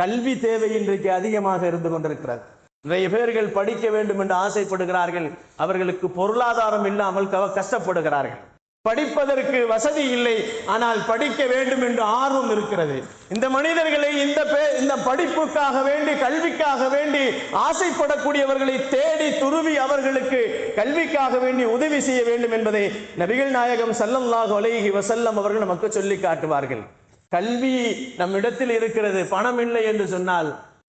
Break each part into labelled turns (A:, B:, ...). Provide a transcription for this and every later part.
A: கல்வி தேவை இன்றைக்கு அதிகமாக இருந்து கொண்டிருக்கிறது. நிறைய பேர்கள் படிக்க வேண்டும் என்று ஆசைப்படுகிறார்கள், அவர்களுக்கு பொருளாதாரம் இல்லாமல் கஷ்டப்படுகிறார்கள். படிப்பதற்கு வசதி இல்லை, ஆனால் படிக்க வேண்டும் என்று ஆர்வம் இருக்கிறது. இந்த மனிதர்களை இந்த படிப்புக்காக வேண்டி, கல்விக்காக வேண்டி ஆசைப்படக்கூடியவர்களை தேடி துருவி அவர்களுக்கு கல்விக்காக வேண்டி உதவி செய்ய வேண்டும் என்பதை நபிகள் நாயகம் ஸல்லல்லாஹு அலைஹி வஸல்லம் அவர்கள் நமக்கு சொல்லி காட்டுவார்கள். கல்வி நம்மிடத்தில் இருக்கிறது, பணம் இல்லை என்று சொன்னால்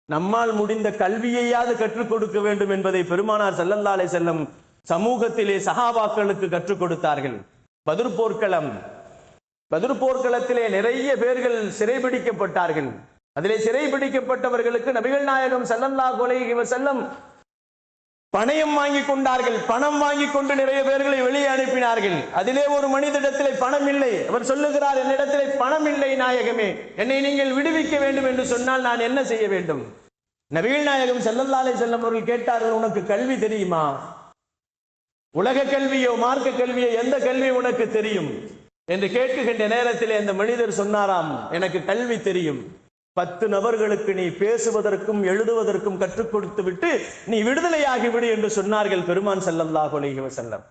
A: நம்மால் முடிந்த கல்வியையாவது கற்றுக் கொடுக்க வேண்டும் என்பதை பெருமானார் ஸல்லல்லாஹு அலைஹி வஸல்லம் சமூகத்திலே சஹாபாக்களுக்கு கற்றுக் கொடுத்தார்கள். பத்ர் போர்க்களத்திலே நிறைய பேர்கள் சிறைபிடிக்கப்பட்டார்கள். அதிலே சிறைபிடிக்கப்பட்டவர்களுக்கு நபிகள் நாயகம் ஸல்லல்லாஹு அலைஹி வஸல்லம் பணயம் வாங்கி கொண்டார்கள். பணம் வாங்கி கொண்டு நிறைய பேர்களை வெளியே அனுப்பினார்கள். அதிலே ஒரு மனிதனிடத்திலே பணம் இல்லை. அவர் சொல்லுகிறார், என்னிடத்திலே பணம் இல்லை நாயகமே, என்னை நீங்கள் விடுவிக்க வேண்டும் என்று சொன்னால் நான் என்ன செய்ய வேண்டும்? நபிகள் நாயகம் ஸல்லல்லாஹு அலைஹி வஸல்லம் அவர்கள் கேட்டார்கள், உனக்கு கல்வி தெரியுமா? உலக கல்வியோ மார்க்க கல்வியோ எந்த கல்வி உனக்கு தெரியும் என்று கேட்கின்ற நேரத்தில் அந்த மனிதர் சொன்னாராம், எனக்கு கல்வி தெரியும். 10 நபர்களுக்கு நீ பேசுவதற்கும் எழுதுவதற்கும் கற்றுக் கொடுத்து விட்டு நீ விடுதலையாகிவிடு என்று சொன்னார்கள் பெருமான் ஸல்லல்லாஹு அலைஹி வஸல்லம்.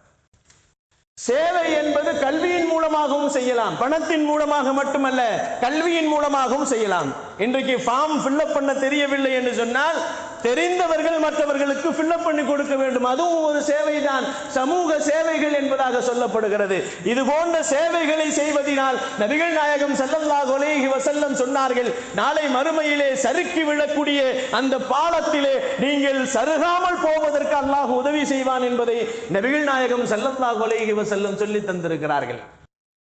A: சேவை என்பது கல்வியின் மூலமாகவும் செய்யலாம், பணத்தின் மூலமாக மட்டுமல்ல, கல்வியின் மூலமாகவும் செய்யலாம். இன்றைக்கு ஃபார்ம் ஃபில்அப் பண்ண தெரியவில்லை என்று சொன்னால் தெரிந்தவர்கள் மற்றவர்களுக்கு ஃபில்அப் பண்ணி கொடுக்க வேண்டும், அதுவும் ஒரு சேவை தான். சமூக சேவைகள் என்பதாக சொல்லப்படுகிறது. இது போன்ற சேவைகளை செய்வதனால் நபிகள் நாயகம் ஸல்லல்லாஹு அலைஹி வஸல்லம் சொன்னார்கள், நாளை மறுமையிலே சறுக்கி விழக்கூடிய அந்த பாலத்திலே நீங்கள் சருகாமல் போவதற்கு அல்லாஹ் உதவி செய்வான் என்பதை நபிகள் நாயகம் ஸல்லல்லாஹு அலைஹி வஸல்லம் சொல்லி தந்திருக்கிறார்கள்.